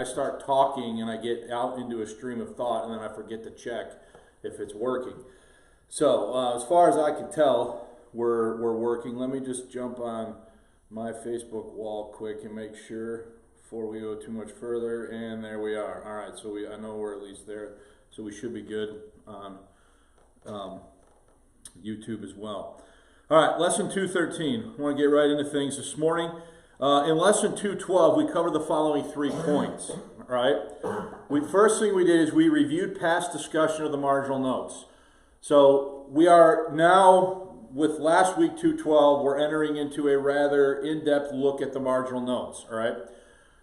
start talking and I get out into a stream of thought, and then I forget to check if it's working. So as far as I can tell, we're working. Let me just jump on my Facebook wall quick and make sure before we go too much further. And there we are. All right, so I know we're at least there, so we should be good on YouTube as well. All right, lesson 213. I want to get right into things this morning. In lesson 212, we covered the following 3 points. All right. First thing we did is we reviewed past discussion of the marginal notes. So we are now, with last week 212, we're entering into a rather in-depth look at the marginal notes. All right.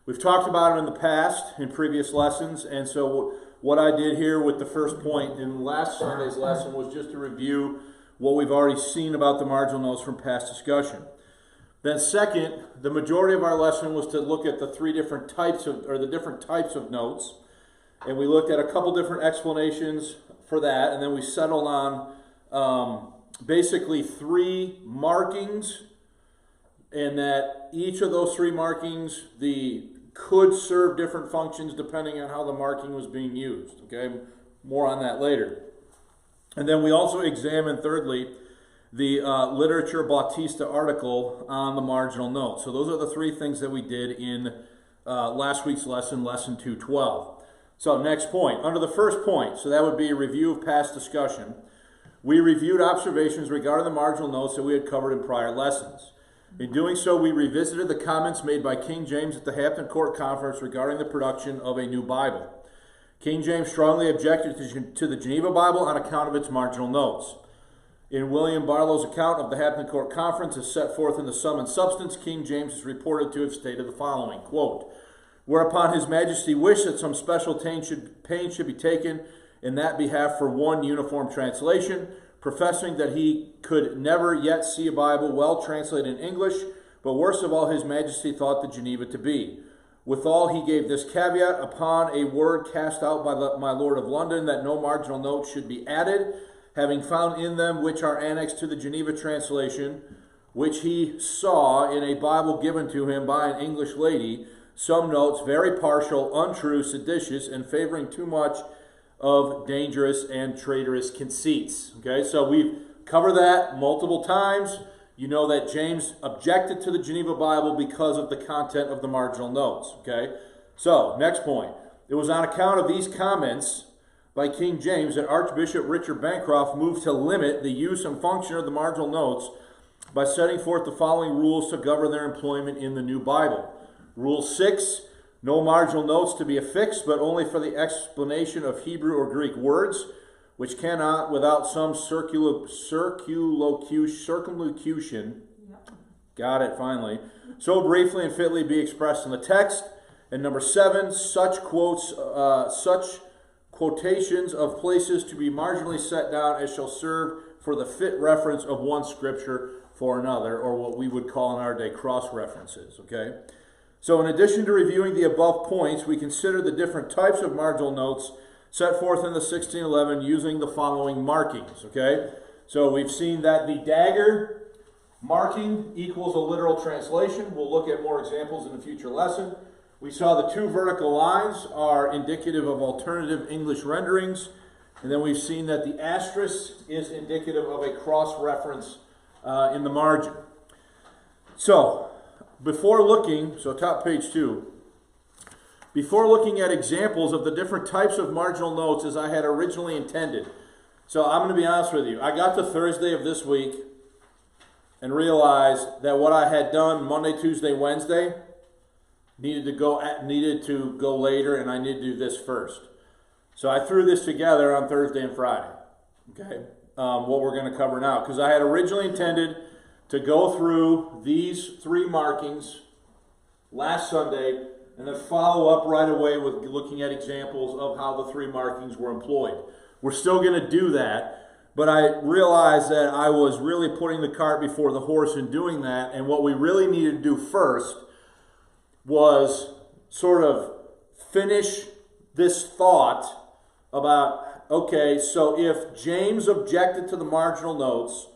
We've talked about them in the past, in previous lessons, and so what I did here with the first point in last Sunday's lesson was just to review what we've already seen about the marginal notes from past discussion. Then second, the majority of our lesson was to look at the different types of notes, and we looked at a couple different explanations for that, and then we settled on basically 3 markings, and that each of those 3 markings could serve different functions depending on how the marking was being used. Okay, more on that later. And then we also examined, thirdly, the Literature Bautista article on the marginal note. So those are the 3 things that we did in last week's lesson, lesson 212. So next point, under the first point, so that would be a review of past discussion, we reviewed observations regarding the marginal notes that we had covered in prior lessons. In doing so, we revisited the comments made by King James at the Hampton Court Conference regarding the production of a new Bible. King James strongly objected to the Geneva Bible on account of its marginal notes. In William Barlow's account of the Hampton Court Conference as set forth in the Sum and Substance, King James is reported to have stated the following, quote, "Whereupon His Majesty wished that some special pains should be taken in that behalf for one uniform translation, professing that he could never yet see a Bible well translated in English, but worst of all His Majesty thought the Geneva to be. Withal he gave this caveat upon a word cast out by my Lord of London that no marginal notes should be added, having found in them which are annexed to the Geneva translation, which he saw in a Bible given to him by an English lady, some notes very partial, untrue, seditious, and favoring too much of dangerous and traitorous conceits." Okay, so we've covered that multiple times. You know that James objected to the Geneva Bible because of the content of the marginal notes. Okay, so next point. It was on account of these comments by King James that Archbishop Richard Bancroft moved to limit the use and function of the marginal notes by setting forth the following rules to govern their employment in the new Bible. Rule 6, no marginal notes to be affixed, but only for the explanation of Hebrew or Greek words, which cannot, without some circumlocution, got it finally, so briefly and fitly be expressed in the text. And number 7, such quotations of places to be marginally set down as shall serve for the fit reference of one scripture for another, or what we would call in our day cross-references, okay? So in addition to reviewing the above points, we consider the different types of marginal notes set forth in the 1611 using the following markings, okay? So we've seen that the dagger marking equals a literal translation. We'll look at more examples in a future lesson. We saw the 2 vertical lines are indicative of alternative English renderings. And then we've seen that the asterisk is indicative of a cross-reference in the margin. So, top page 2, before looking at examples of the different types of marginal notes as I had originally intended. So I'm going to be honest with you. I got to Thursday of this week and realized that what I had done Monday, Tuesday, Wednesday needed to go later, and I needed to do this first. So I threw this together on Thursday and Friday. Okay, what we're going to cover now, because I had originally intended to go through these 3 markings last Sunday and then follow up right away with looking at examples of how the 3 markings were employed. We're still going to do that, but I realized that I was really putting the cart before the horse in doing that, and what we really needed to do first was sort of finish this thought about, okay, so if James objected to the marginal notes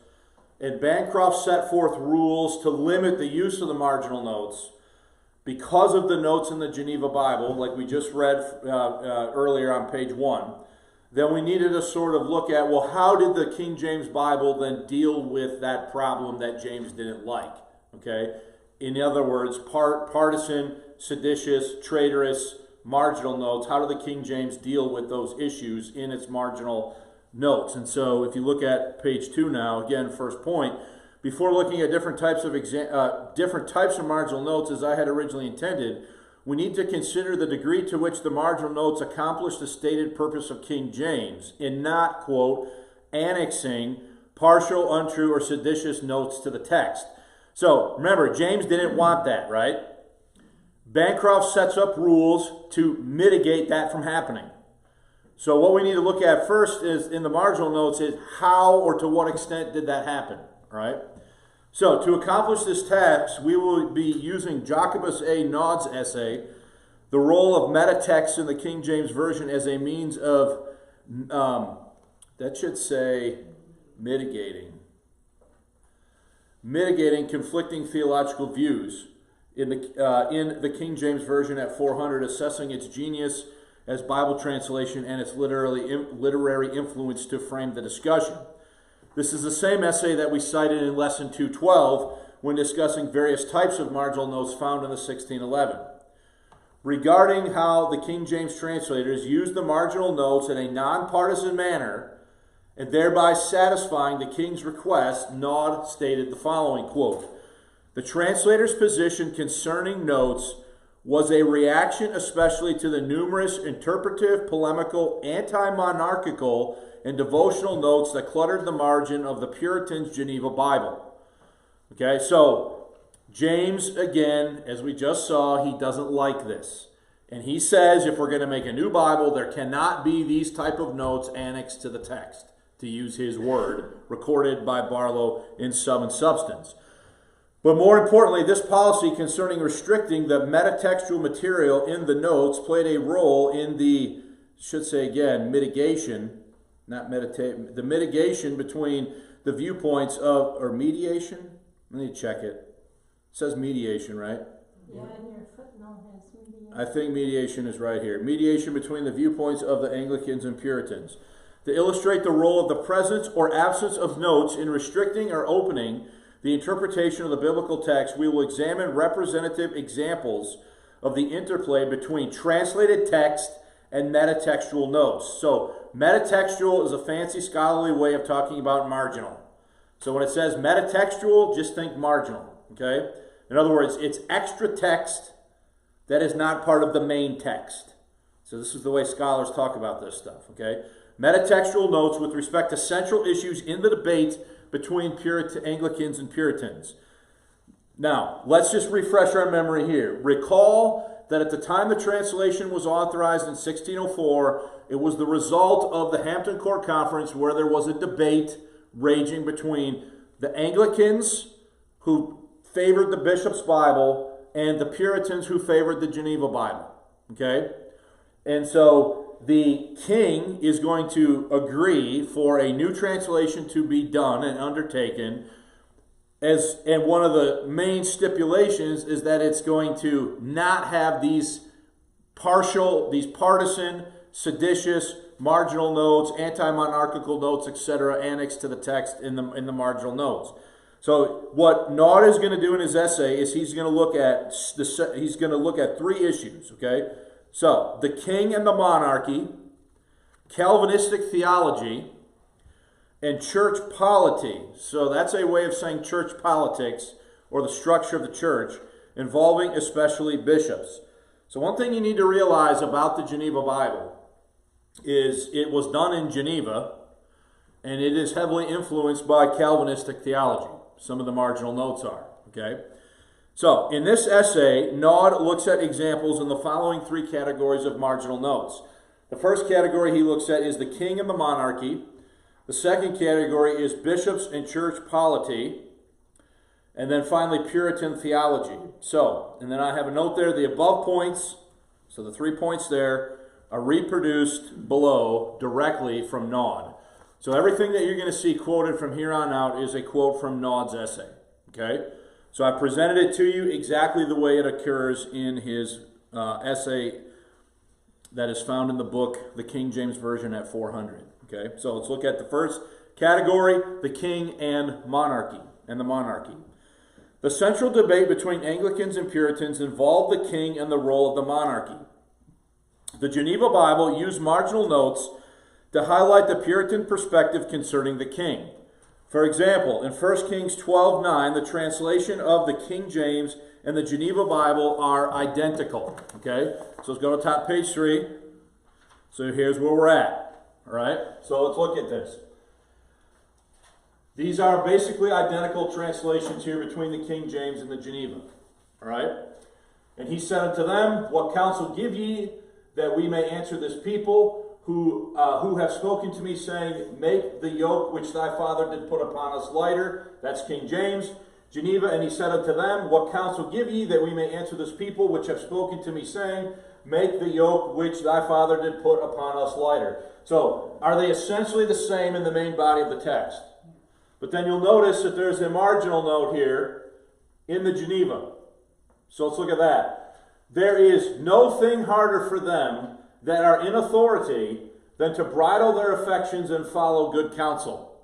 and Bancroft set forth rules to limit the use of the marginal notes, because of the notes in the Geneva Bible, like we just read earlier on page 1, then we needed to sort of look at, well, how did the King James Bible then deal with that problem that James didn't like? Okay? In other words, partisan, seditious, traitorous, marginal notes. How did the King James deal with those issues in its marginal notes? And so if you look at page 2 now, again, first point, before looking at different types of marginal notes as I had originally intended, we need to consider the degree to which the marginal notes accomplish the stated purpose of King James in not, quote, annexing partial, untrue, or seditious notes to the text. So, remember, James didn't want that, right? Bancroft sets up rules to mitigate that from happening. So what we need to look at first is, in the marginal notes, is how or to what extent did that happen, right? So to accomplish this task, we will be using Jacobus A. Naud's essay, The Role of Metatext in the King James Version as a Means of, that should say, mitigating conflicting theological views in the King James Version at 400, assessing its genius as Bible translation and its literary influence to frame the discussion. This is the same essay that we cited in Lesson 212 when discussing various types of marginal notes found in the 1611. Regarding how the King James translators used the marginal notes in a nonpartisan manner and thereby satisfying the King's request, Naud stated the following, quote, "The translator's position concerning notes was a reaction especially to the numerous interpretive, polemical, anti-monarchical, and devotional notes that cluttered the margin of the Puritans' Geneva Bible." Okay, so James, again, as we just saw, he doesn't like this. And he says if we're going to make a new Bible, there cannot be these type of notes annexed to the text, to use his word, recorded by Barlow in Sum and Substance. But more importantly, this policy concerning restricting the metatextual material in the notes played a role in the, should say again, mitigation, not meditate, the mitigation between the viewpoints of, or mediation? Let me check it. It says mediation, right? Yeah, and your footnote has mediation. I think mediation is right here. Mediation between the viewpoints of the Anglicans and Puritans. To illustrate the role of the presence or absence of notes in restricting or opening the interpretation of the biblical text, we will examine representative examples of the interplay between translated text and metatextual notes. So, metatextual is a fancy scholarly way of talking about marginal. So when it says metatextual, just think marginal, okay? In other words, it's extra text that is not part of the main text. So this is the way scholars talk about this stuff, okay? Metatextual notes with respect to central issues in the debate between Anglicans and Puritans. Now, let's just refresh our memory here. Recall that at the time the translation was authorized in 1604, it was the result of the Hampton Court Conference where there was a debate raging between the Anglicans, who favored the bishop's Bible, and the Puritans, who favored the Geneva Bible. Okay? And so the king is going to agree for a new translation to be done and undertaken. And one of the main stipulations is that it's going to not have these partisan, seditious, marginal notes, anti-monarchical notes, etc., annexed to the text in the marginal notes. So what Naud is going to do in his essay is he's going to look at three issues. Okay, so the king and the monarchy, Calvinistic theology, and church polity. So that's a way of saying church politics, or the structure of the church, involving especially bishops. So one thing you need to realize about the Geneva Bible is it was done in Geneva, and it is heavily influenced by Calvinistic theology. Some of the marginal notes are, okay? So, in this essay, Naud looks at examples in the following three categories of marginal notes. The first category he looks at is the king and the monarchy. The second category is bishops and church polity. And then finally, Puritan theology. So, and then I have a note there, the above points, so the 3 points there, are reproduced below directly from Naud. So everything that you're going to see quoted from here on out is a quote from Naud's essay. Okay? So I presented it to you exactly the way it occurs in his essay that is found in the book, the King James Version at 400. Okay, so let's look at the first category, the king and monarchy, and the monarchy. The central debate between Anglicans and Puritans involved the king and the role of the monarchy. The Geneva Bible used marginal notes to highlight the Puritan perspective concerning the king. For example, in 1 Kings 12:9, the translation of the King James and the Geneva Bible are identical. Okay, so let's go to top page 3. So here's where we're at. All right, so let's look at this. These are basically identical translations here between the King James and the Geneva. All right, and he said unto them, What counsel give ye, that we may answer this people who have spoken to me, saying, Make the yoke which thy father did put upon us lighter? That's King James. Geneva, and he said unto them, What counsel give ye, that we may answer this people which have spoken to me, saying, Make the yoke which thy father did put upon us lighter? So, are they essentially the same in the main body of the text? But then you'll notice that there's a marginal note here in the Geneva. So let's look at that. There is no thing harder for them that are in authority than to bridle their affections and follow good counsel.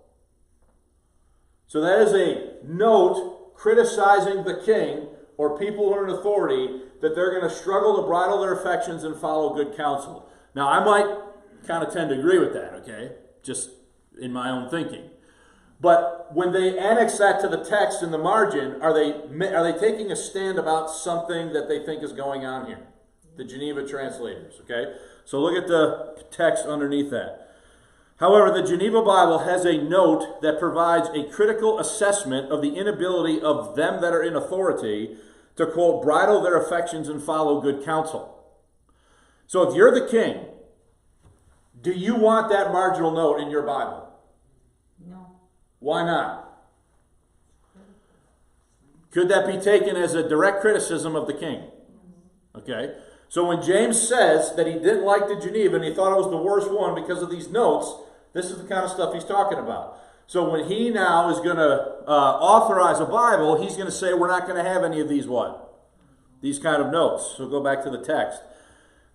So that is a note criticizing the king or people who are in authority, that they're going to struggle to bridle their affections and follow good counsel. Now, I might kind of tend to agree with that, okay? Just in my own thinking. But when they annex that to the text in the margin, are they taking a stand about something that they think is going on here? The Geneva translators, okay? So look at the text underneath that. However, the Geneva Bible has a note that provides a critical assessment of the inability of them that are in authority to, quote, bridle their affections and follow good counsel. So if you're the king, do you want that marginal note in your Bible? No. Why not? Could that be taken as a direct criticism of the king? Okay. So when James says that he didn't like the Geneva and he thought it was the worst one because of these notes, this is the kind of stuff he's talking about. So when he now is going to authorize a Bible, he's going to say we're not going to have any of these what? These kind of notes. So go back to the text.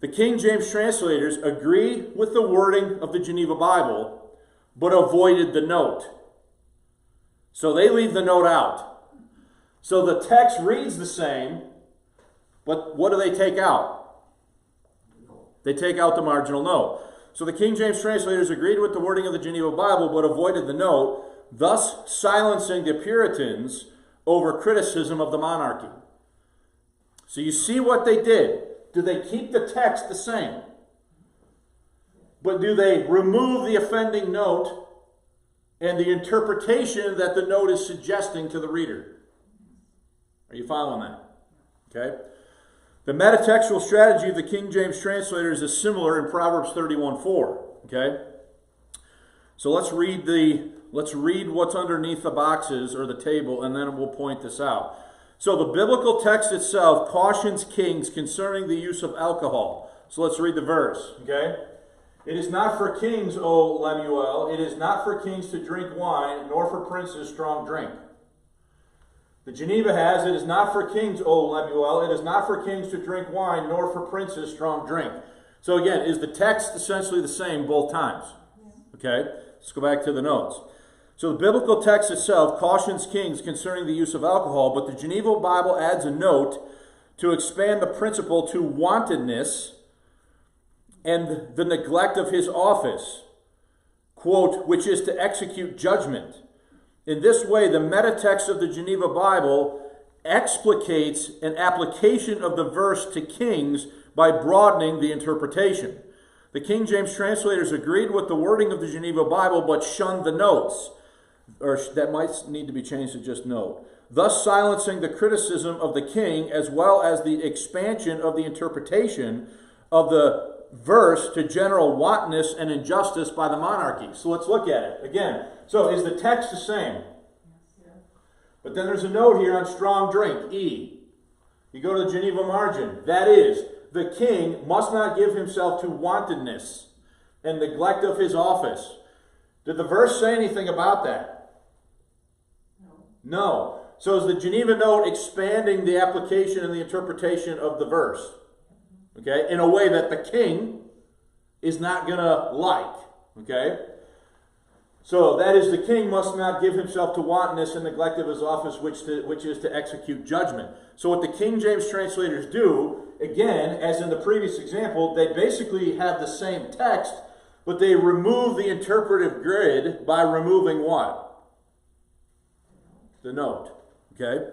The King James translators agree with the wording of the Geneva Bible, but avoided the note. So they leave the note out. So the text reads the same, but what do they take out? They take out the marginal note. So the King James translators agreed with the wording of the Geneva Bible, but avoided the note, thus silencing the Puritans over criticism of the monarchy. So you see what they did. Do they keep the text the same? But do they remove the offending note and the interpretation that the note is suggesting to the reader? Are you following that? Okay. The metatextual strategy of the King James translators is similar in Proverbs 31:4. Okay. So let's read what's underneath the boxes or the table, and then we'll point this out. So the biblical text itself cautions kings concerning the use of alcohol. So let's read the verse. Okay. It is not for kings, O Lemuel, it is not for kings to drink wine, nor for princes strong drink. The Geneva has, it is not for kings, O Lemuel, it is not for kings to drink wine, nor for princes strong drink. So again, is the text essentially the same both times? Okay, let's go back to the notes. So the biblical text itself cautions kings concerning the use of alcohol, but the Geneva Bible adds a note to expand the principle to wantonness and the neglect of his office, quote, which is to execute judgment. In this way, the metatext of the Geneva Bible explicates an application of the verse to kings by broadening the interpretation. The King James translators agreed with the wording of the Geneva Bible, but shunned the notes, or that might need to be changed to just note, thus silencing the criticism of the king as well as the expansion of the interpretation of the verse to general wantonness and injustice by the monarchy. So let's look at it again. So is the text the same? But then there's a note here on strong drink, E. You go to the Geneva margin. That is, the king must not give himself to wantonness and neglect of his office. Did the verse say anything about that? No. So is the Geneva note expanding the application and the interpretation of the verse? Okay, in a way that the king is not going to like. Okay? So that is, the king must not give himself to wantonness and neglect of his office, which is to execute judgment. So what the King James translators do, again, as in the previous example, they basically have the same text, but they remove the interpretive grid by removing what? The note. Okay?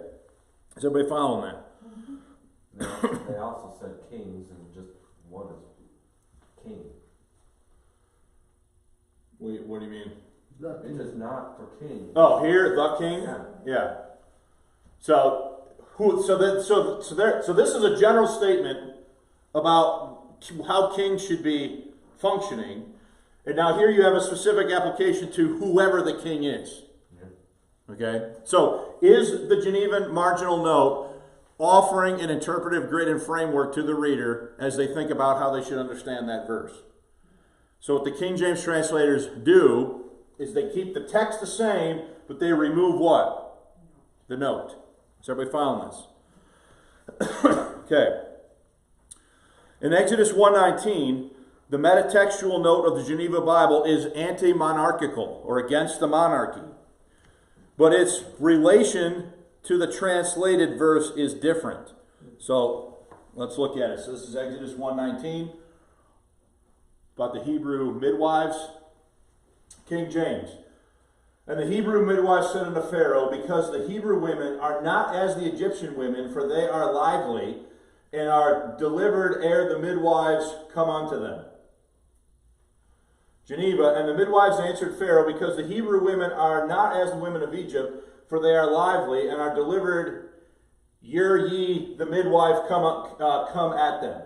Is everybody following that? They also said kings, and just one is king. What do you mean? It is not for king. Oh, here, the king? Yeah. So this is a general statement about how kings should be functioning. And now here you have a specific application to whoever the king is. Okay? So is the Genevan marginal note offering an interpretive grid and framework to the reader as they think about how they should understand that verse? So what the King James translators do is they keep the text the same, but they remove what? The note. Is everybody following this? Okay. In Exodus 1:19, the metatextual note of the Geneva Bible is anti-monarchical, or against the monarchy. But its relation to the translated verse is different. So let's look at it. So this is Exodus 1:19, about the Hebrew midwives. King James. And the Hebrew midwives said unto Pharaoh, because the Hebrew women are not as the Egyptian women, for they are lively, and are delivered ere the midwives come unto them. Geneva. And the midwives answered Pharaoh, because the Hebrew women are not as the women of Egypt, for they are lively, and are delivered ere ye the midwife come at them.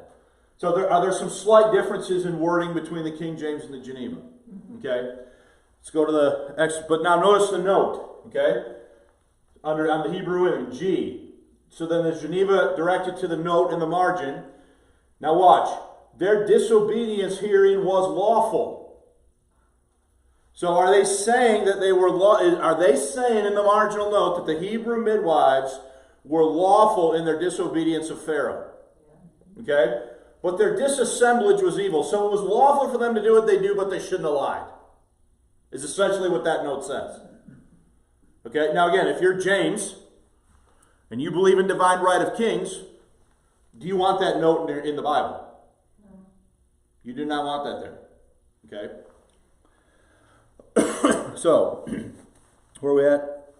So there some slight differences in wording between the King James and the Geneva. Okay? Let's go to the X. But now notice the note. Okay? On the Hebrew women, G. So then the Geneva directed to the note in the margin. Now watch. Their disobedience herein was lawful. So are they saying that they were are they saying in the marginal note that the Hebrew midwives were lawful in their disobedience of Pharaoh? Okay? But their disassemblage was evil. So it was lawful for them to do what they do, but they shouldn't have lied. Is essentially what that note says. Okay? Now again, if you're James, and you believe in divine right of kings, do you want that note in the Bible? No. You do not want that there. Okay? So, where are we at?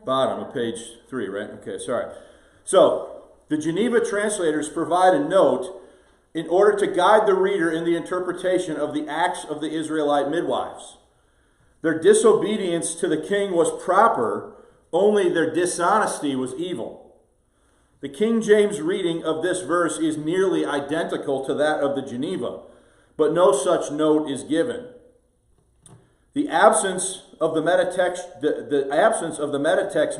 Bottom of page 3, right? Okay, sorry. So, the Geneva translators provide a note in order to guide the reader in the interpretation of the acts of the Israelite midwives. Their disobedience to the king was proper, only their dishonesty was evil. The King James reading of this verse is nearly identical to that of the Geneva, but no such note is given. The absence of the metatext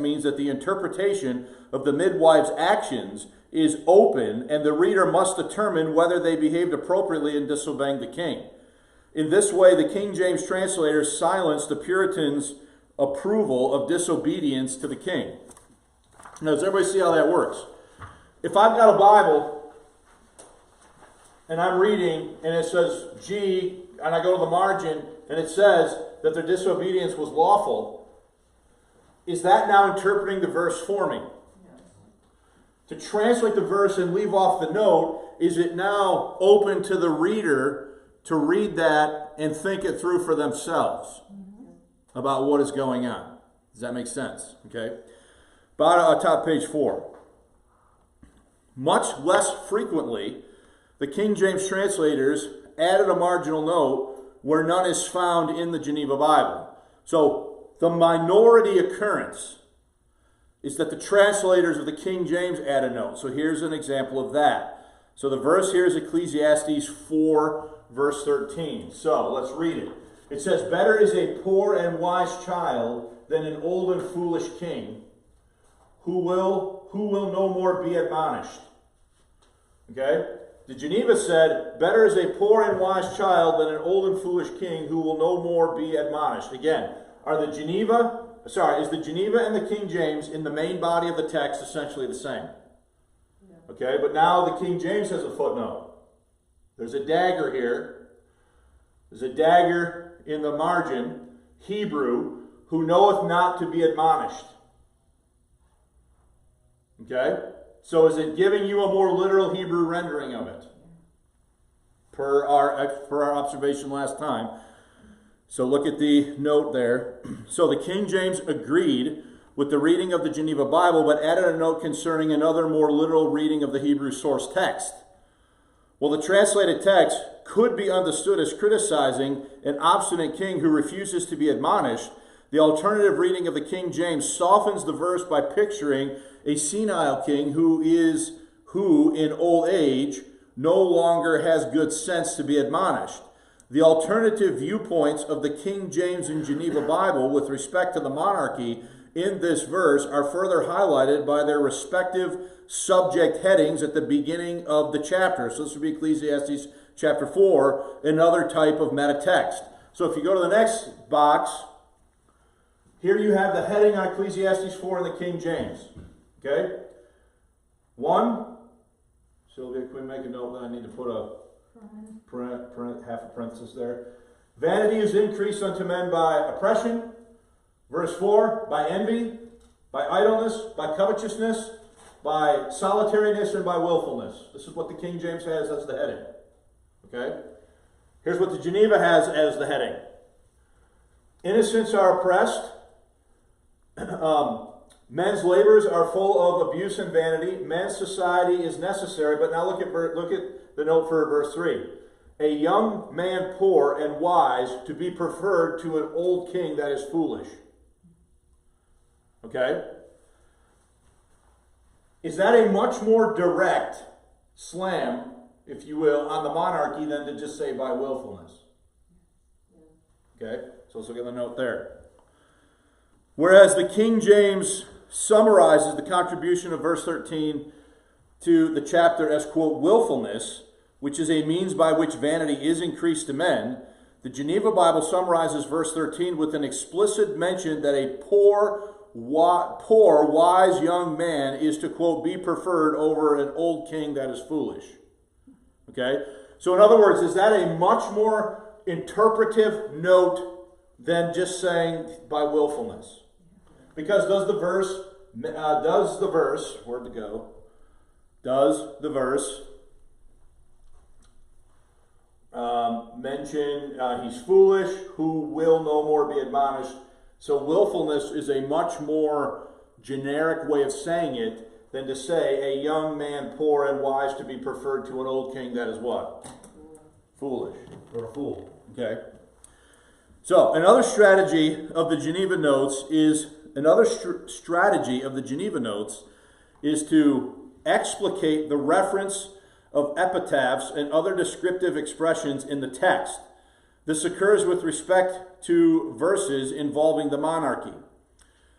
means that the interpretation of the midwives' actions is open, and the reader must determine whether they behaved appropriately in disobeying the king. In this way, the King James translators silenced the Puritans' approval of disobedience to the king. Now, does everybody see how that works? If I've got a Bible, and I'm reading, and it says G, and I go to the margin, and it says that their disobedience was lawful, is that now interpreting the verse for me? To translate the verse and leave off the note, is it now open to the reader to read that and think it through for themselves about what is going on? Does that make sense? Okay. Bottom, top page 4. Much less frequently, the King James translators added a marginal note where none is found in the Geneva Bible. So the minority occurrence is that the translators of the King James add a note. So here's an example of that. So the verse here is Ecclesiastes 4, verse 13. So let's read it. It says, better is a poor and wise child than an old and foolish king, who will no more be admonished. Okay? The Geneva said, better is a poor and wise child than an old and foolish king, who will no more be admonished. Again, are the Geneva is the Geneva and the King James in the main body of the text essentially the same? Okay, but now the King James has a footnote. There's a dagger here. There's a dagger in the margin, Hebrew, who knoweth not to be admonished. Okay? So is it giving you a more literal Hebrew rendering of it? Per our observation last time. So look at the note there. So the King James agreed with the reading of the Geneva Bible, but added a note concerning another more literal reading of the Hebrew source text. Well, the translated text could be understood as criticizing an obstinate king who refuses to be admonished. The alternative reading of the King James softens the verse by picturing a senile king who in old age no longer has good sense to be admonished. The alternative viewpoints of the King James and Geneva Bible with respect to the monarchy in this verse are further highlighted by their respective subject headings at the beginning of the chapter. So this would be Ecclesiastes chapter 4, another type of meta text. So if you go to the next box, here you have the heading on Ecclesiastes 4 in the King James. Okay? 1. Sylvia, can we make a note that I need to put a half a parenthesis there? Vanity is increased unto men by oppression. Verse 4, by envy, by idleness, by covetousness, by solitariness, and by willfulness. This is what the King James has as the heading. Okay? Here's what the Geneva has as the heading. Innocents are oppressed. Men's labors are full of abuse and vanity. Men's society is necessary. But now look at the note for verse 3. A young man poor and wise to be preferred to an old king that is foolish. Okay? Is that a much more direct slam, if you will, on the monarchy than to just say by willfulness? Okay? So let's look at the note there. Whereas the King James summarizes the contribution of verse 13 to the chapter as, quote, willfulness, which is a means by which vanity is increased to men, the Geneva Bible summarizes verse 13 with an explicit mention that a poor, wise young man is to, quote, be preferred over an old king that is foolish. Okay? So in other words, is that a much more interpretive note than just saying by willfulness? Because does the verse, where'd it go? Does the verse mention he's foolish, who will no more be admonished? So willfulness is a much more generic way of saying it than to say a young man poor and wise to be preferred to an old king that is what? Foolish. Or a fool. Okay. So another strategy of the Geneva Notes is to explicate the reference of epitaphs and other descriptive expressions in the text. This occurs with respect to verses involving the monarchy.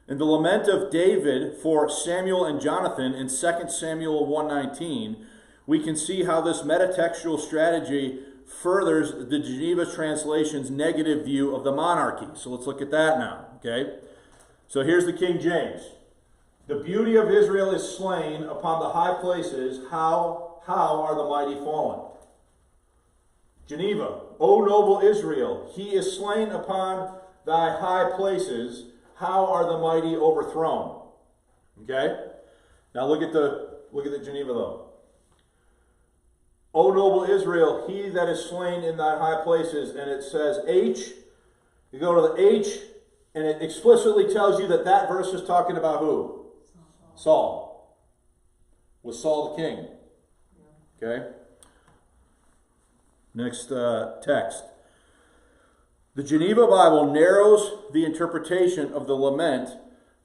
In the lament of David for Samuel and Jonathan in 2 Samuel 1:19, we can see how this metatextual strategy furthers the Geneva translation's negative view of the monarchy. So let's look at that now, okay? So here's the King James. The beauty of Israel is slain upon the high places. How are the mighty fallen? Geneva, O noble Israel, he is slain upon thy high places. How are the mighty overthrown? Okay? Now look at the Geneva though. O noble Israel, he that is slain in thy high places, and it says H. You go to the H, and it explicitly tells you that that verse is talking about who? Saul. Was Saul the king? Okay? Next text. The Geneva Bible narrows the interpretation of the lament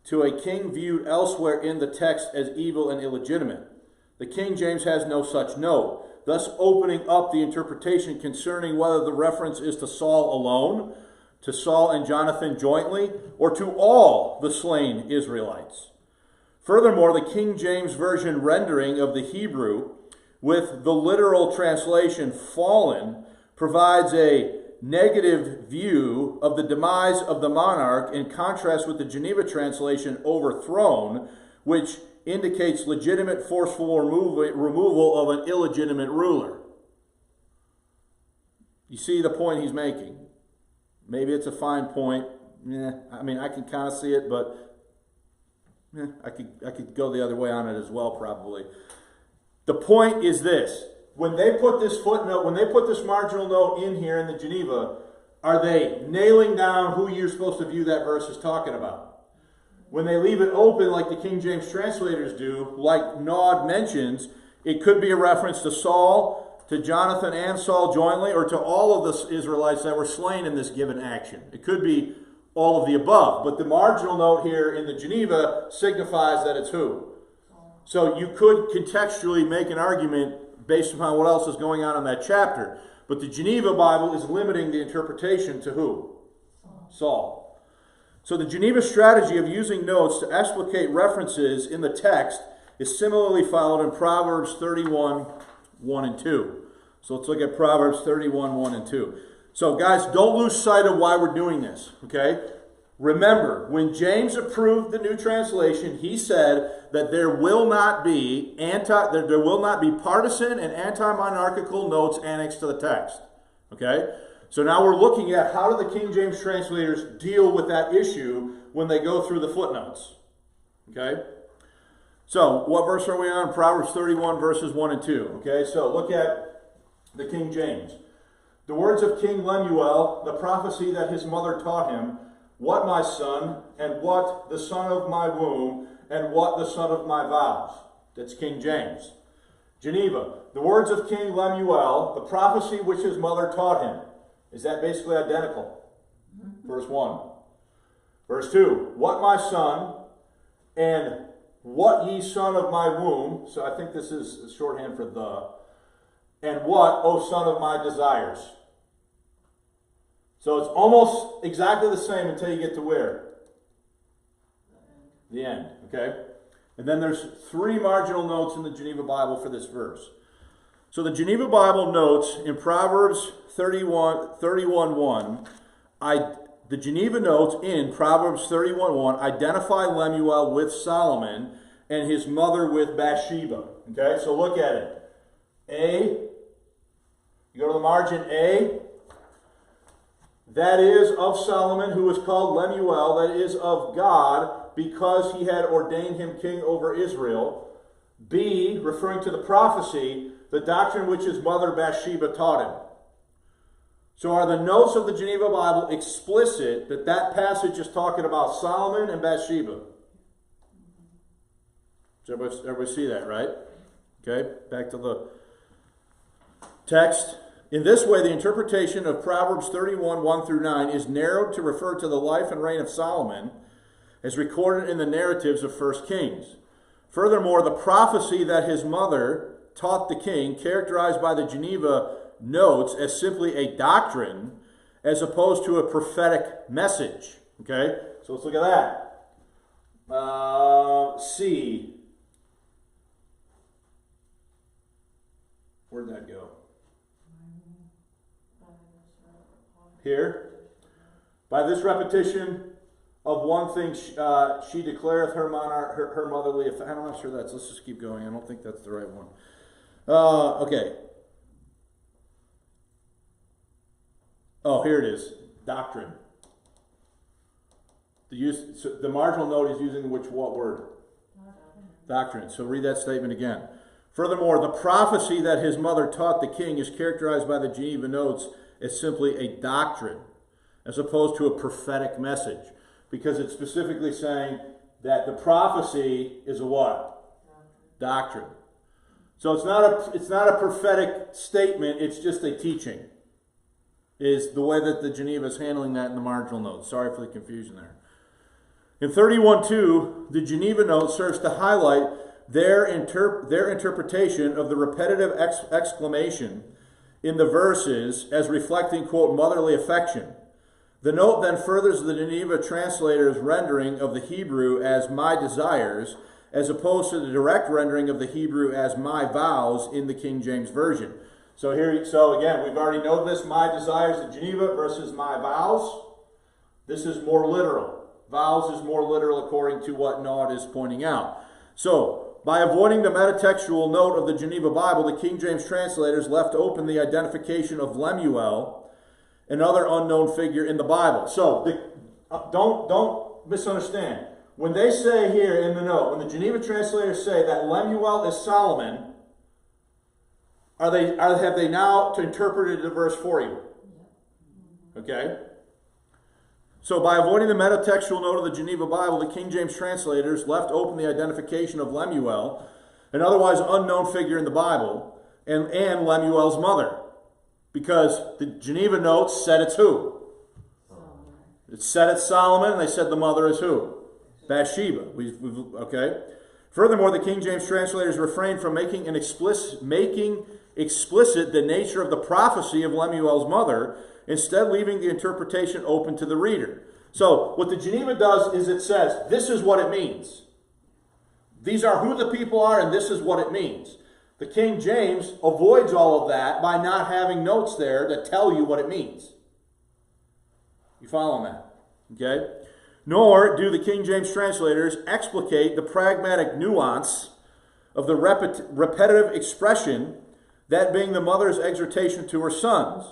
to a king viewed elsewhere in the text as evil and illegitimate. The King James has no such note, thus opening up the interpretation concerning whether the reference is to Saul alone, to Saul and Jonathan jointly, or to all the slain Israelites. Furthermore, the King James Version rendering of the Hebrew with the literal translation fallen provides a negative view of the demise of the monarch in contrast with the Geneva translation overthrown, which indicates legitimate forceful removal of an illegitimate ruler. You see the point he's making? Maybe it's a fine point. I mean, I can kind of see it, but I could go the other way on it as well, probably. The point is this. When they put this footnote, when they put this marginal note in here in the Geneva, are they nailing down who you're supposed to view that verse as talking about? When they leave it open like the King James translators do, like Naud mentions, it could be a reference to Saul, to Jonathan and Saul jointly, or to all of the Israelites that were slain in this given action. It could be all of the above, but the marginal note here in the Geneva signifies that it's who. So you could contextually make an argument based upon what else is going on in that chapter. But the Geneva Bible is limiting the interpretation to who? Saul. So the Geneva strategy of using notes to explicate references in the text is similarly followed in Proverbs 31, 1 and 2. So let's look at Proverbs 31, 1 and 2. So guys, don't lose sight of why we're doing this, okay? Remember, when James approved the new translation, he said that there will not be partisan and anti-monarchical notes annexed to the text. Okay? So now we're looking at how do the King James translators deal with that issue when they go through the footnotes. Okay? So, what verse are we on? Proverbs 31, verses 1 and 2. Okay, so look at the King James. The words of King Lemuel, the prophecy that his mother taught him, what my son, and what the son of my womb, and what the son of my vows. That's King James. Geneva, the words of King Lemuel, the prophecy which his mother taught him. Is that basically identical? Verse 1. Verse 2, what my son, and what ye son of my womb. So I think this is shorthand for the. And what, O son of my desires. So it's almost exactly the same until you get to where? The end, okay? And then there's 3 marginal notes in the Geneva Bible for this verse. So the Geneva Bible notes in Proverbs 31:1, the Geneva notes in Proverbs 31:1 identify Lemuel with Solomon and his mother with Bathsheba. Okay, so look at it. A, you go to the margin A, that is of Solomon, who is called Lemuel, that is of God, because he had ordained him king over Israel. B, referring to the prophecy, the doctrine which his mother Bathsheba taught him. So are the notes of the Geneva Bible explicit that that passage is talking about Solomon and Bathsheba? Does everybody see that, right? Okay, back to the text. In this way, the interpretation of Proverbs 31, 1 through 9 is narrowed to refer to the life and reign of Solomon as recorded in the narratives of 1 Kings. Furthermore, the prophecy that his mother taught the king, characterized by the Geneva notes as simply a doctrine as opposed to a prophetic message. Okay, so let's look at that. C. Where'd that go? Here. By this repetition of one thing, she declareth her monarch, her motherly affection. I'm not sure that's. Let's just keep going. I don't think that's the right one. Okay. Oh, here it is. Doctrine. The marginal note is using what word? Doctrine. So read that statement again. Furthermore, the prophecy that his mother taught the king is characterized by the Geneva notes as simply a doctrine, as opposed to a prophetic message, because it's specifically saying that the prophecy is a what? Doctrine. So it's not a prophetic statement, it's just a teaching, is the way that the Geneva is handling that in the marginal notes. Sorry for the confusion there. In 31:2, the Geneva note serves to highlight their interpretation of the repetitive exclamation in the verses as reflecting, quote, motherly affection. The note then furthers the Geneva translator's rendering of the Hebrew as my desires, as opposed to the direct rendering of the Hebrew as my vows in the King James Version. So again, we've already known this, my desires of Geneva versus my vows. This is more literal. Vows is more literal according to what Naud is pointing out. So, by avoiding the metatextual note of the Geneva Bible, the King James translators left open the identification of Lemuel, another unknown figure in the Bible. So, don't misunderstand. When they say here in the note, when the Geneva translators say that Lemuel is Solomon, have they now interpreted the verse for you? Okay? So by avoiding the metatextual note of the Geneva Bible, the King James translators left open the identification of Lemuel, an otherwise unknown figure in the Bible, and Lemuel's mother. Because the Geneva notes said it's who? It said it's Solomon, and they said the mother is who? Bathsheba. Okay? Furthermore, the King James translators refrained from making explicit the nature of the prophecy of Lemuel's mother, instead leaving the interpretation open to the reader. So, what the Geneva does is it says, this is what it means. These are who the people are, and this is what it means. The King James avoids all of that by not having notes there that tell you what it means. You following that? Okay? Nor do the King James translators explicate the pragmatic nuance of the repetitive expression, that being the mother's exhortation to her sons.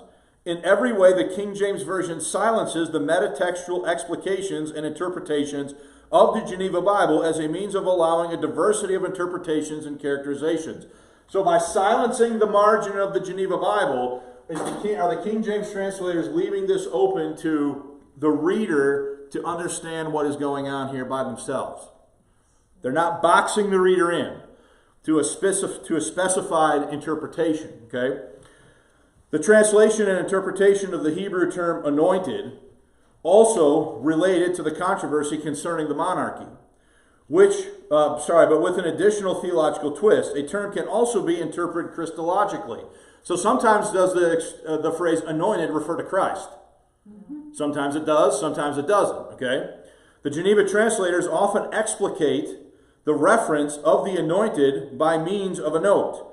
In every way, the King James Version silences the metatextual explications and interpretations of the Geneva Bible as a means of allowing a diversity of interpretations and characterizations. So by silencing the margin of the Geneva Bible, are the King James translators leaving this open to the reader to understand what is going on here by themselves? They're not boxing the reader in to a specified interpretation, okay? The translation and interpretation of the Hebrew term anointed also related to the controversy concerning the monarchy, but with an additional theological twist. A term can also be interpreted Christologically. So sometimes does the phrase anointed refer to Christ? Sometimes it does, sometimes it doesn't, okay? The Geneva translators often explicate the reference of the anointed by means of a note.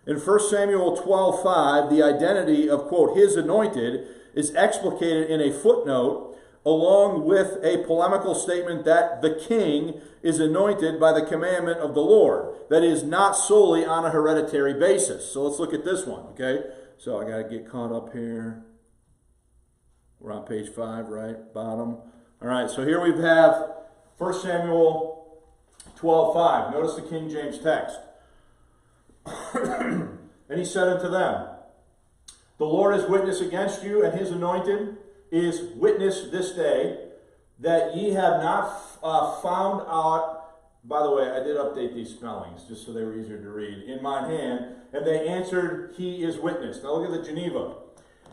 In 1 Samuel 12:5, the identity of, quote, his anointed is explicated in a footnote, along with a polemical statement that the king is anointed by the commandment of the Lord. That is not solely on a hereditary basis. So let's look at this one, okay? So I got to get caught up here. We're on page 5, right? Bottom. All right, so here we have 1 Samuel 12:5. Notice the King James text. And he said unto them, the Lord is witness against you, and his anointed is witness this day, that ye have not found out. By the way, I did update these spellings, just so they were easier to read. In mine hand, and they answered, he is witness. Now look at the Geneva.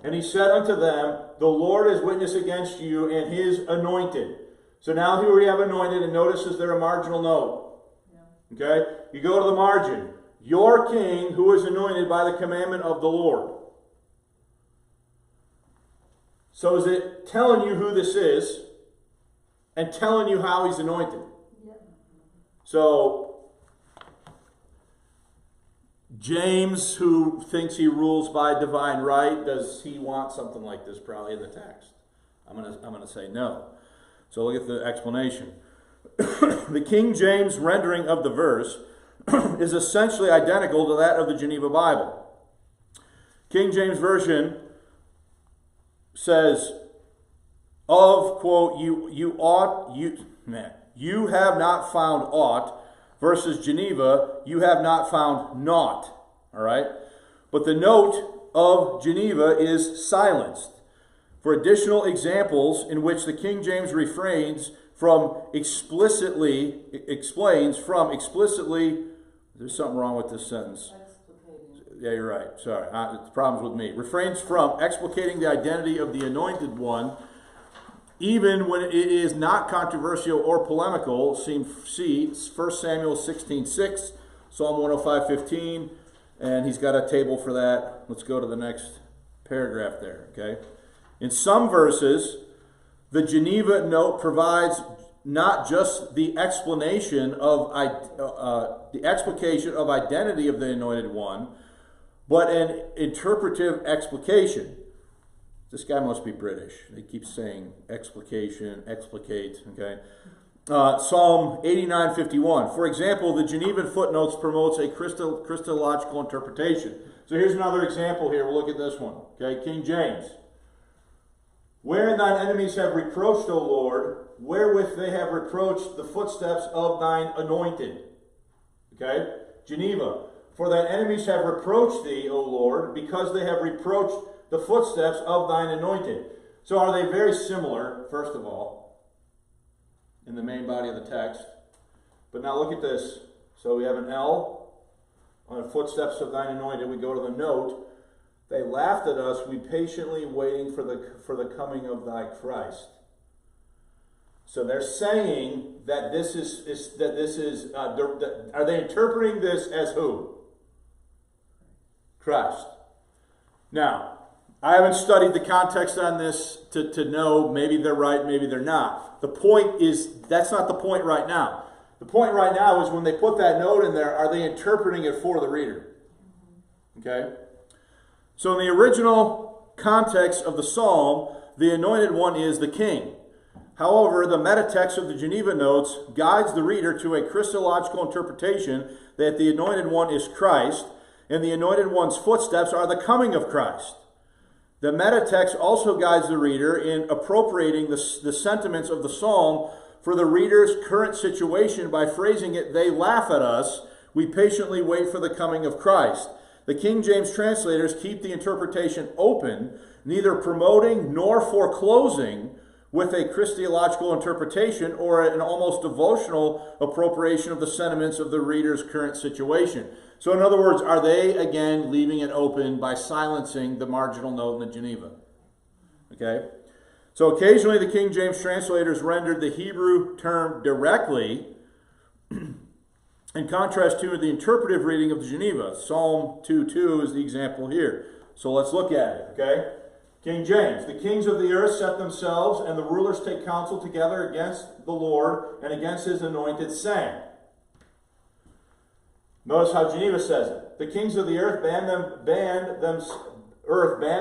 And he said unto them, the Lord is witness against you, and his anointed. So now here we have anointed, and notice is there a marginal note? Yeah. Okay? You go to the margin. Your king, who is anointed by the commandment of the Lord. So is it telling you who this is and telling you how he's anointed? Yeah. So James, who thinks he rules by divine right, does he want something like this probably in the text? I'm gonna say no. So look at the explanation. The King James rendering of the verse is essentially identical to that of the Geneva Bible. King James Version says, of, quote, you have not found aught, versus Geneva, you have not found naught. All right? But the note of Geneva is silenced. For additional examples in which the King James refrains from explicitly, there's something wrong with this sentence. Yeah, you're right. Sorry. The problem's with me. Refrains from explicating the identity of the anointed one, even when it is not controversial or polemical. See 1 Samuel 16:6, Psalm 105:15, and he's got a table for that. Let's go to the next paragraph there, okay? In some verses, the Geneva note provides not just the explanation of the explication of identity of the anointed one, but an interpretive explication. This guy must be British. They keep saying explication, explicate, okay? Psalm 89:51. For example, the Genevan footnotes promotes a Christological interpretation. So here's another example here. We'll look at this one. Okay, King James. Wherein thine enemies have reproached, O Lord, wherewith they have reproached the footsteps of thine anointed. Okay, Geneva. For thine enemies have reproached thee, O Lord, because they have reproached the footsteps of thine anointed. So are they very similar, first of all, in the main body of the text? But now look at this. So we have an L on the footsteps of thine anointed. We go to the note. They laughed at us, we patiently waiting for the coming of thy Christ. So they're saying that are they interpreting this as who? Christ. Now, I haven't studied the context on this to know maybe they're right, maybe they're not. The point is, that's not the point right now. The point right now is when they put that note in there, are they interpreting it for the reader? Okay? So in the original context of the psalm, the anointed one is the king. However, the metatext of the Geneva notes guides the reader to a Christological interpretation that the anointed one is Christ, and the anointed one's footsteps are the coming of Christ. The metatext also guides the reader in appropriating the sentiments of the psalm for the reader's current situation by phrasing it, they laugh at us, we patiently wait for the coming of Christ. The King James translators keep the interpretation open, neither promoting nor foreclosing with a Christological interpretation or an almost devotional appropriation of the sentiments of the reader's current situation. So in other words, are they again leaving it open by silencing the marginal note in the Geneva? Okay? So occasionally the King James translators rendered the Hebrew term directly in contrast to the interpretive reading of the Geneva. Psalm 2:2 is the example here. So let's look at it, okay? King James, the kings of the earth set themselves, and the rulers take counsel together against the Lord and against his anointed, saying. Notice how Geneva says it. The kings of the earth band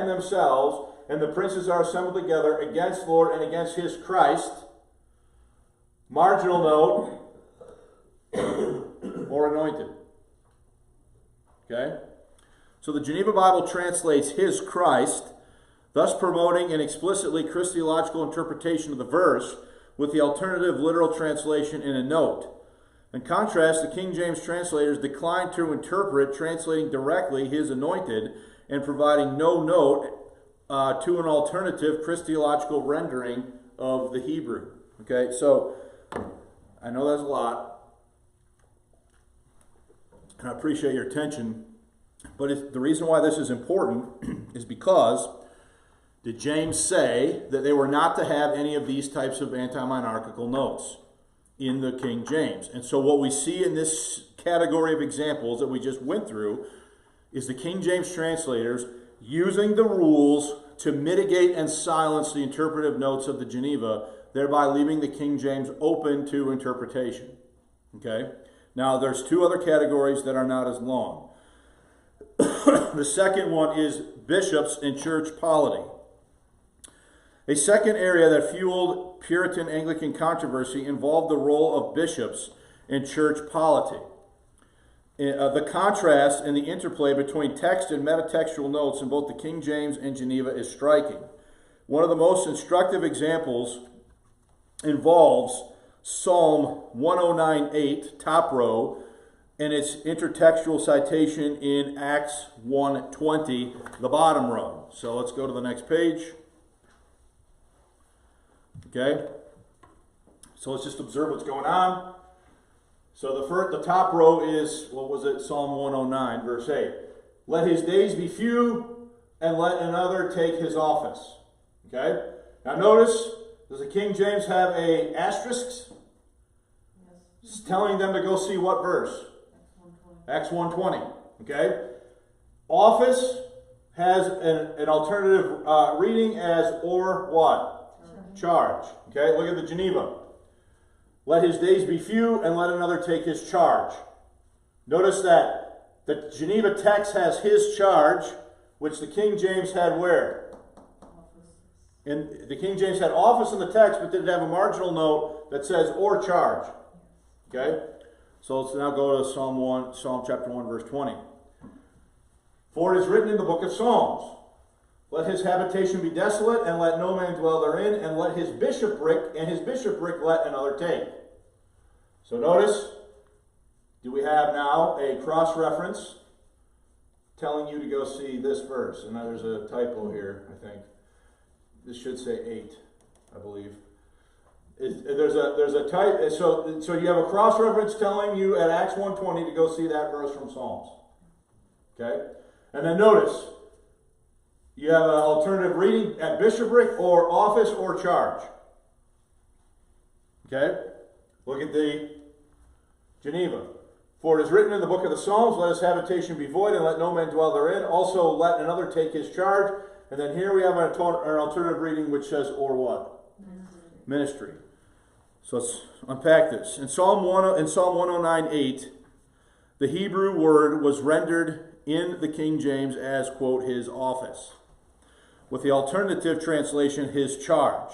themselves, and the princes are assembled together against the Lord and against his Christ. Marginal note, or anointed. Okay? So the Geneva Bible translates his Christ, thus promoting an explicitly Christological interpretation of the verse with the alternative literal translation in a note. In contrast, the King James translators declined to interpret, translating directly his anointed and providing no note to an alternative Christological rendering of the Hebrew. Okay, so I know that's a lot, and I appreciate your attention, but the reason why this is important is because did James say that they were not to have any of these types of anti-monarchical notes in the King James? And so what we see in this category of examples that we just went through is the King James translators using the rules to mitigate and silence the interpretive notes of the Geneva, thereby leaving the King James open to interpretation. Okay? Now, there's two other categories that are not as long. The second one is bishops and church polity. A second area that fueled Puritan Anglican controversy involved the role of bishops in church polity. The contrast and the interplay between text and metatextual notes in both the King James and Geneva is striking. One of the most instructive examples involves Psalm 109:8, top row, and its intertextual citation in Acts 1:20, the bottom row. So let's go to the next page. Okay? So let's just observe what's going on. So the top row is, what was it? Psalm 109, verse 8. Let his days be few, and let another take his office. Okay? Now notice, does the King James have a asterisk? It's telling them to go see what verse? Acts 1:20. Okay? Office has an alternative reading as or what? Charge. Okay? Look at the Geneva. Let his days be few, and let another take his charge. Notice that The Geneva text has his charge, which the King James had where? And the King James had office in the text, but did it have a marginal note that says or charge? Okay? So let's now go to Psalm chapter 1, verse 20. For it is written in the book of Psalms, let his habitation be desolate, and let no man dwell therein, and let his bishopric let another take. So notice, do we have now a cross-reference telling you to go see this verse? And now there's a typo here, I think. This should say 8, I believe. There's a type. So you have a cross-reference telling you at Acts 1:20 to go see that verse from Psalms. Okay? And then notice, you have an alternative reading at bishopric or office or charge. Okay? Look at the Geneva. For it is written in the book of the Psalms, let his habitation be void, and let no man dwell therein. Also let another take his charge. And then here we have an alternative reading which says, or what? Ministry. So let's unpack this. In Psalm 109:8, the Hebrew word was rendered in the King James as, quote, his office, with the alternative translation, his charge.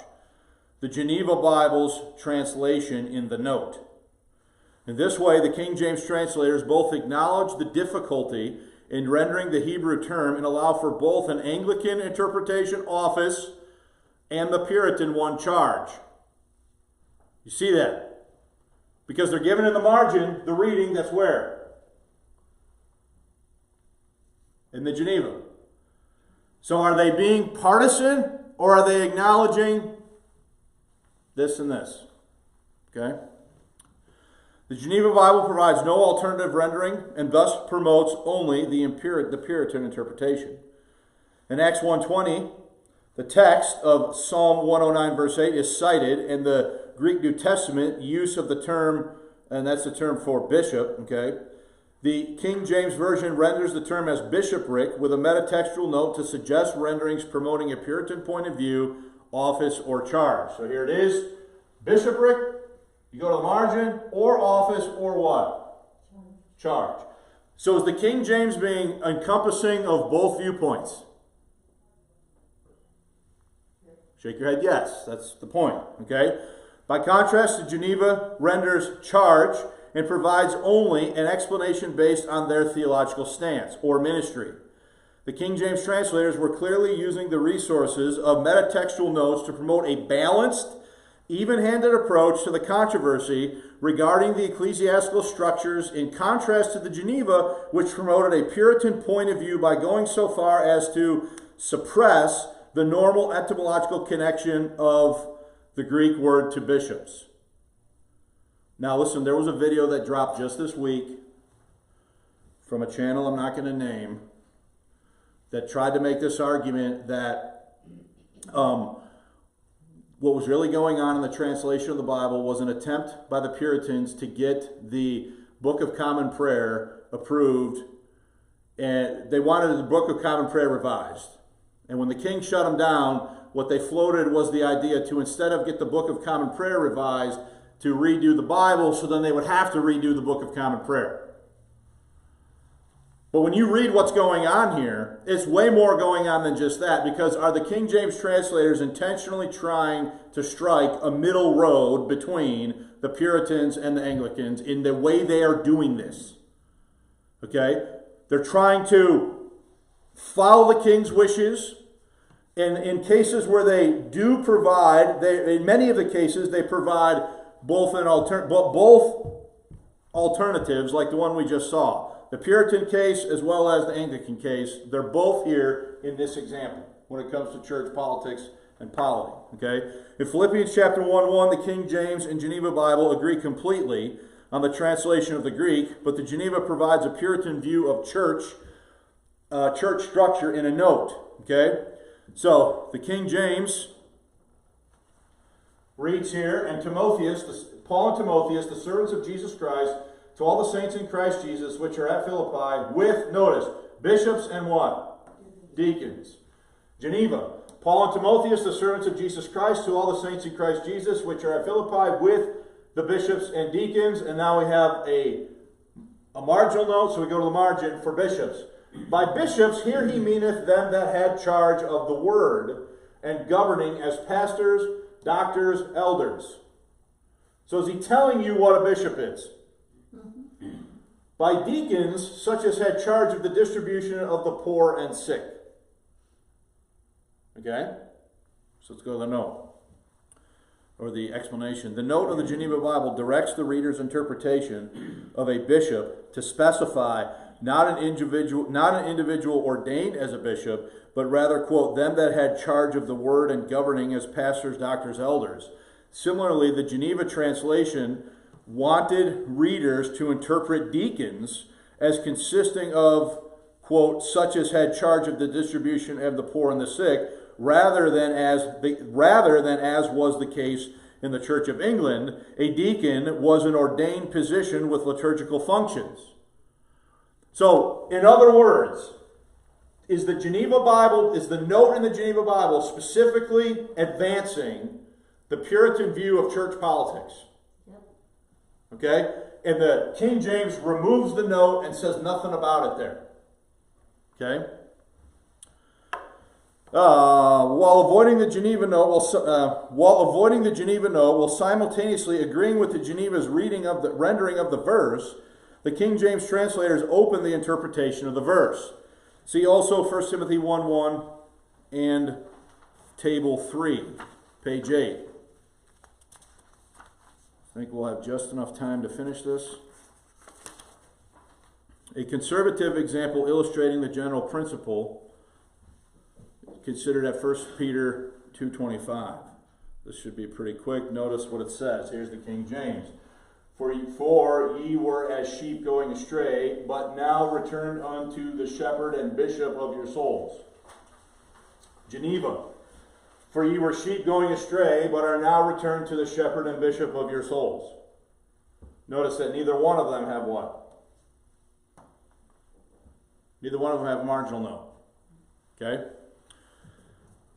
The Geneva Bible's translation in the note. In this way, the King James translators both acknowledge the difficulty in rendering the Hebrew term and allow for both an Anglican interpretation, office, and the Puritan one, charge. You see that? Because they're given in the margin the reading that's where? In the Geneva. So are they being partisan, or are they acknowledging this and this? Okay? The Geneva Bible provides no alternative rendering and thus promotes only the Puritan interpretation. In Acts 1:20, the text of Psalm 109 verse 8 is cited in the Greek New Testament use of the term, and that's the term for bishop, okay? The King James Version renders the term as bishopric with a metatextual note to suggest renderings promoting a Puritan point of view, office, or charge. So here it is, bishopric. You go to the margin, or office, or what? Charge. So is the King James being encompassing of both viewpoints? Shake your head, yes. That's the point, okay? By contrast, the Geneva renders charge and provides only an explanation based on their theological stance, or ministry. The King James translators were clearly using the resources of metatextual notes to promote a balanced, even-handed approach to the controversy regarding the ecclesiastical structures, in contrast to the Geneva, which promoted a Puritan point of view by going so far as to suppress the normal etymological connection of the Greek word to bishops. Now listen, there was a video that dropped just this week from a channel I'm not going to name that tried to make this argument that what was really going on in the translation of the Bible was an attempt by the Puritans to get the Book of Common Prayer approved, and they wanted the Book of Common Prayer revised. And when the king shut them down, what they floated was the idea to, instead of get the Book of Common Prayer revised, to redo the Bible, so then they would have to redo the Book of Common Prayer. But when you read what's going on here, it's way more going on than just that, because are the King James translators intentionally trying to strike a middle road between the Puritans and the Anglicans in the way they are doing this? Okay? They're trying to follow the king's wishes, and in cases where they do provide, in many of the cases, they provide both alternatives, like the one we just saw. The Puritan case as well as the Anglican case, they're both here in this example when it comes to church politics and polity. Okay? In Philippians chapter 1:1, the King James and Geneva Bible agree completely on the translation of the Greek, but the Geneva provides a Puritan view of church structure in a note. Okay? So, the King James reads here, and Paul and Timotheus, the servants of Jesus Christ, to all the saints in Christ Jesus, which are at Philippi, with, notice, bishops and what? Deacons. Geneva. Paul and Timotheus, the servants of Jesus Christ, to all the saints in Christ Jesus, which are at Philippi, with the bishops and deacons. And now we have a A marginal note, so we go to the margin, for bishops. By bishops, here he meaneth them that had charge of the word, and governing as pastors, doctors, elders. So is he telling you what a bishop is? By deacons, such as had charge of the distribution of the poor and sick. Okay? So let's go to the note, or the explanation. The note of the Geneva Bible directs the reader's interpretation of a bishop to specify not an individual ordained as a bishop, but rather, quote, them that had charge of the word and governing as pastors, doctors, elders. Similarly, the Geneva translation wanted readers to interpret deacons as consisting of, quote, such as had charge of the distribution of the poor and the sick, rather than as was the case in the Church of England. A deacon was an ordained position with liturgical functions. So, in other words, is the note in the Geneva Bible specifically advancing the Puritan view of church politics? Yep. Okay? And the King James removes the note and says nothing about it there. Okay? While avoiding the Geneva note, while simultaneously agreeing with the Geneva's rendering of the verse, the King James translators open the interpretation of the verse. See also 1 Timothy 1:1 and Table 3, page 8. I think we'll have just enough time to finish this. A conservative example illustrating the general principle considered at 1 Peter 2:25. This should be pretty quick. Notice what it says. Here's the King James. For ye were as sheep going astray, but now returned unto the shepherd and bishop of your souls. Geneva. For ye were sheep going astray, but are now returned to the shepherd and bishop of your souls. Notice that neither one of them have what? Neither one of them have a marginal note. Okay?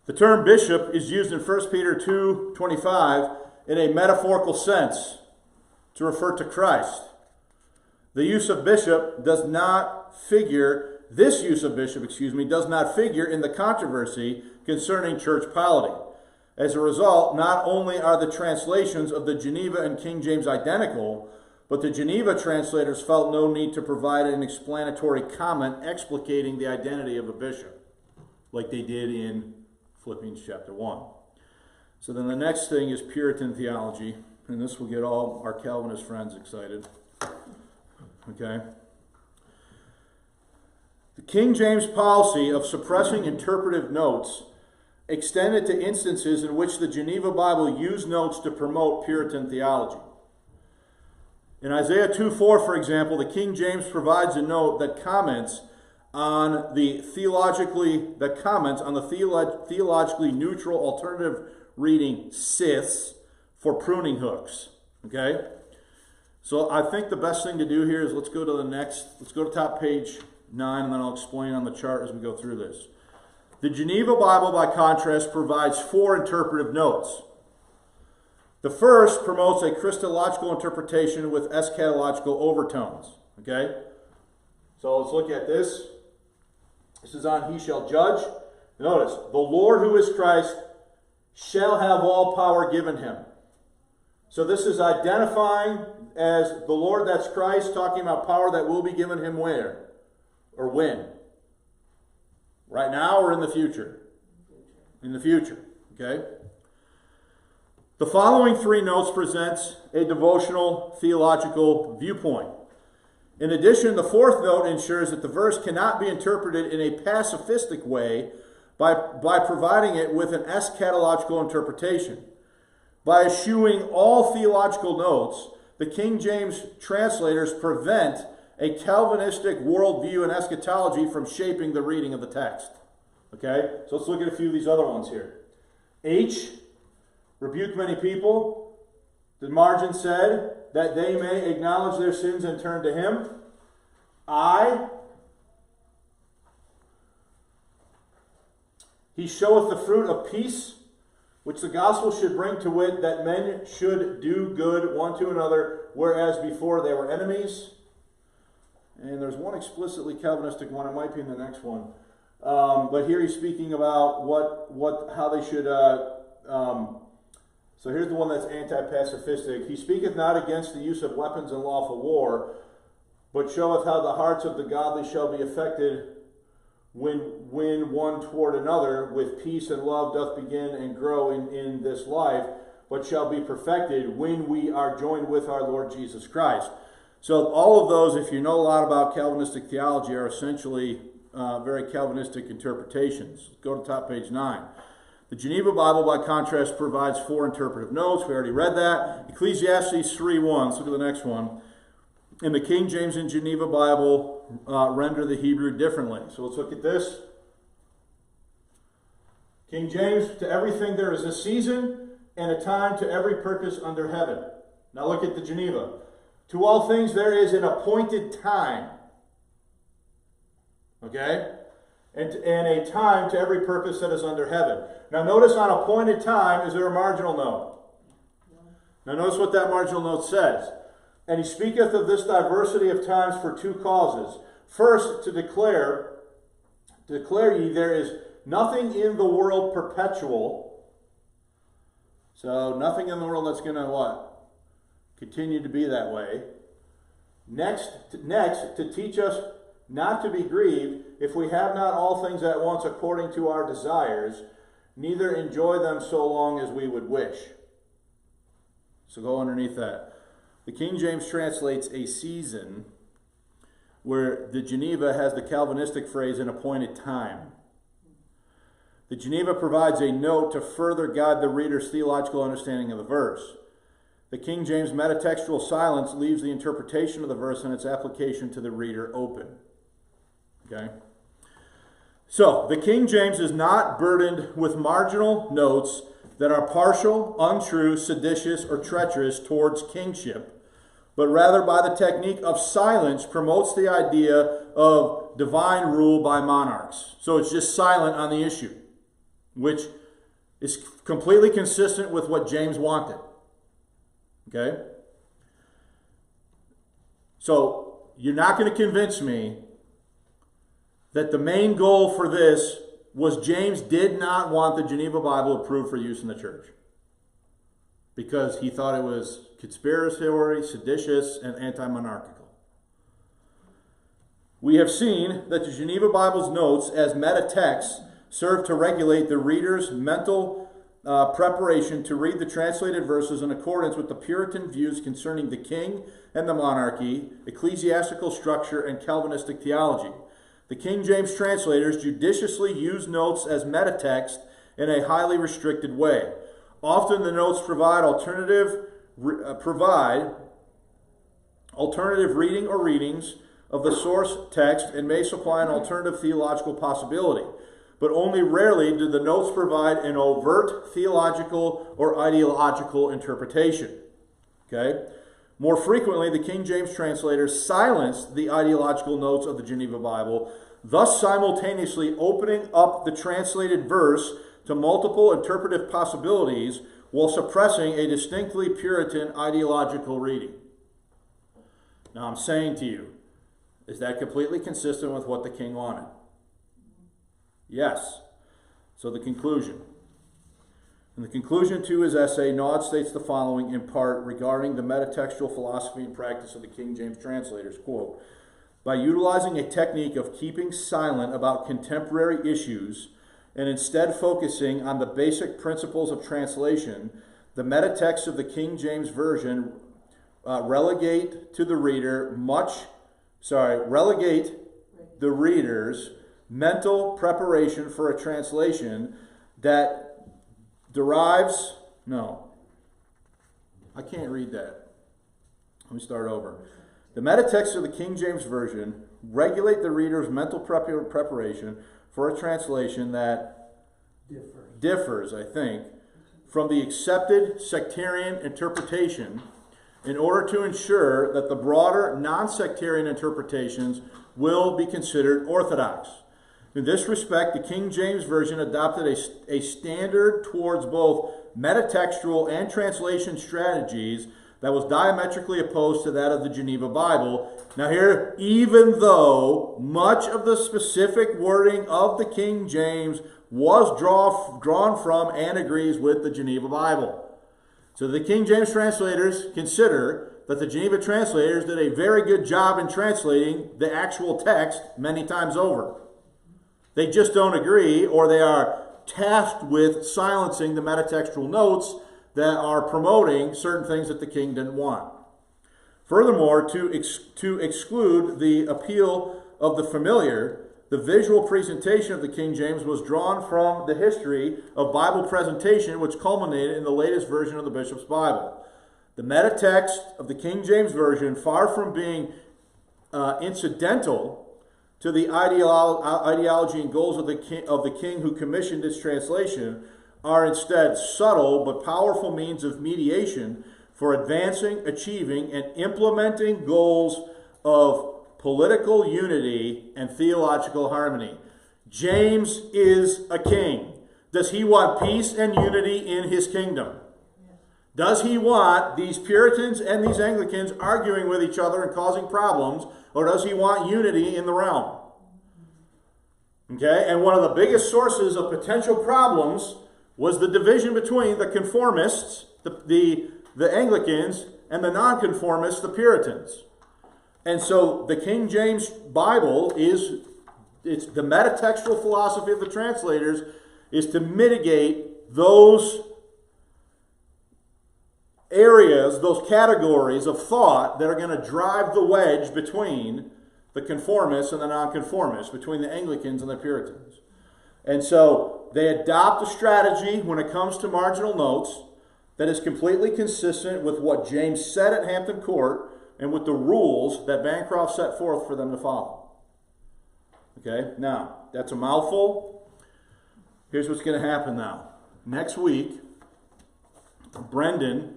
The term bishop is used in 1 Peter 2:25 in a metaphorical sense to refer to Christ. The use of bishop does not figure, this use of bishop, does not figure in the controversy concerning church polity. As a result, not only are the translations of the Geneva and King James identical, but the Geneva translators felt no need to provide an explanatory comment explicating the identity of a bishop, like they did in Philippians chapter 1. So then the next thing is Puritan theology, and this will get all our Calvinist friends excited. Okay? The King James policy of suppressing interpretive notes extended to instances in which the Geneva Bible used notes to promote Puritan theology. In Isaiah 2:4, for example, the King James provides a note that comments on the theologically neutral alternative reading cis for pruning hooks. Okay? So I think the best thing to do here is let's go to top page 9, and then I'll explain on the chart as we go through this. The Geneva Bible, by contrast, provides 4 interpretive notes. The first promotes a Christological interpretation with eschatological overtones. Okay? So let's look at this. This is on He Shall Judge. Notice, the Lord who is Christ shall have all power given him. So this is identifying as the Lord that's Christ, talking about power that will be given him where? Or when? Right now or in the future? In the future. Okay? The following 3 notes presents a devotional theological viewpoint. In addition, the 4th note ensures that the verse cannot be interpreted in a pacifistic way by providing it with an eschatological interpretation. By eschewing all theological notes, the King James translators prevent a Calvinistic worldview and eschatology from shaping the reading of the text. Okay? So let's look at a few of these other ones here. H, rebuke many people. The margin said that they may acknowledge their sins and turn to him. I, he showeth the fruit of peace, which the gospel should bring, to wit, that men should do good one to another, whereas before they were enemies. and there's one explicitly Calvinistic one. It might be in the next one. But here he's speaking about how they should. So here's the one that's anti-pacifistic. He speaketh not against the use of weapons in lawful war, but showeth how the hearts of the godly shall be affected when one toward another with peace and love doth begin and grow in this life, but shall be perfected when we are joined with our Lord Jesus Christ. So all of those, if you know a lot about Calvinistic theology, are essentially very Calvinistic interpretations. Go to top page 9. The Geneva Bible, by contrast, provides 4 interpretive notes. We already read that. Ecclesiastes 3:1. Let's look at the next one. In the King James and Geneva Bible, render the Hebrew differently. So let's look at this. King James, to everything there is a season and a time to every purpose under heaven. Now look at the Geneva. To all things there is an appointed time. Okay? And a time to every purpose that is under heaven. Now notice on appointed time, is there a marginal note? Now notice what that marginal note says. And he speaketh of this diversity of times for 2 causes. First, to declare ye there is nothing in the world perpetual. So nothing in the world that's going to what? Continue to be that way. Next, to teach us not to be grieved if we have not all things at once according to our desires, neither enjoy them so long as we would wish. So go underneath that. The King James translates a season, where the Geneva has the Calvinistic phrase an appointed time. The Geneva provides a note to further guide the reader's theological understanding of the verse. The King James metatextual silence leaves the interpretation of the verse and its application to the reader open. Okay? So, the King James is not burdened with marginal notes that are partial, untrue, seditious, or treacherous towards kingship, but rather by the technique of silence promotes the idea of divine rule by monarchs. So it's just silent on the issue, which is completely consistent with what James wanted. Okay? So you're not going to convince me that the main goal for this was James did not want the Geneva Bible approved for use in the church, because he thought it was conspiratorial, seditious, and anti-monarchical. We have seen that the Geneva Bible's notes as meta-texts serve to regulate the reader's mental preparation to read the translated verses in accordance with the Puritan views concerning the king and the monarchy, ecclesiastical structure, and Calvinistic theology. The King James translators judiciously use notes as meta-text in a highly restricted way. Often the notes provide alternative reading or readings of the source text and may supply an alternative theological possibility. But only rarely do the notes provide an overt theological or ideological interpretation. Okay? More frequently, the King James translators silence the ideological notes of the Geneva Bible, thus simultaneously opening up the translated verse to multiple interpretive possibilities while suppressing a distinctly Puritan ideological reading. Now I'm saying to you, is that completely consistent with what the king wanted? Yes. So the conclusion. In the conclusion to his essay, Naud states the following in part regarding the metatextual philosophy and practice of the King James translators, quote, by utilizing a technique of keeping silent about contemporary issues and instead focusing on the basic principles of translation, the metatext of the King James Version relegate the reader's mental preparation for a translation that derives, no, I can't read that. Let me start over. The metatext of the King James Version regulate the reader's mental preparation for a translation that differs, I think, from the accepted sectarian interpretation in order to ensure that the broader non-sectarian interpretations will be considered orthodox. In this respect, the King James Version adopted a standard towards both metatextual and translation strategies that was diametrically opposed to that of the Geneva Bible. Now here, even though much of the specific wording of the King James was drawn from and agrees with the Geneva Bible. So the King James translators consider that the Geneva translators did a very good job in translating the actual text many times over. They just don't agree, or they are tasked with silencing the metatextual notes that are promoting certain things that the king didn't want. Furthermore, to exclude the appeal of the familiar, the visual presentation of the King James was drawn from the history of Bible presentation, which culminated in the latest version of the Bishop's Bible. The metatext of the King James Version, far from being incidental to the ideology and goals of the king who commissioned its translation, are instead subtle but powerful means of mediation for advancing, achieving, and implementing goals of political unity and theological harmony. James is a king. Does he want peace and unity in his kingdom? Does he want these Puritans and these Anglicans arguing with each other and causing problems, or does he want unity in the realm? Okay, and one of the biggest sources of potential problems was the division between the conformists, the Anglicans, and the nonconformists, the Puritans. And so the King James Bible it's the metatextual philosophy of the translators is to mitigate those areas, those categories of thought that are going to drive the wedge between the conformists and the nonconformists, between the Anglicans and the Puritans. And so they adopt a strategy when it comes to marginal notes that is completely consistent with what James said at Hampton Court and with the rules that Bancroft set forth for them to follow. Okay, now, that's a mouthful. Here's what's going to happen now. Next week, Brendan,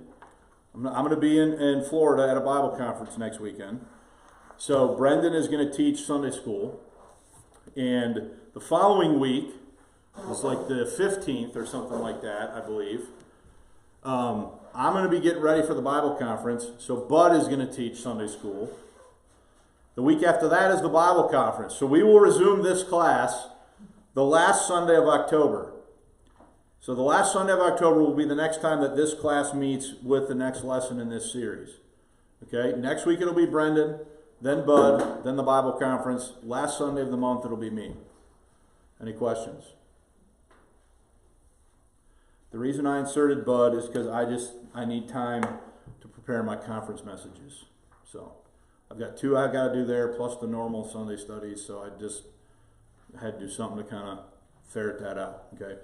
I'm going to be in Florida at a Bible conference next weekend. So Brendan is going to teach Sunday school. And the following week, it's like the 15th or something like that, I believe. I'm going to be getting ready for the Bible conference. So Bud is going to teach Sunday school. The week after that is the Bible conference. So we will resume this class the last Sunday of October. So the last Sunday of October will be the next time that this class meets with the next lesson in this series. Okay, next week it'll be Brendan, then Bud, then the Bible conference. Last Sunday of the month it'll be me. Any questions? The reason I inserted Bud is because I need time to prepare my conference messages. So I've got two I've got to do there, plus the normal Sunday studies, so I just had to do something to kind of ferret that out, okay?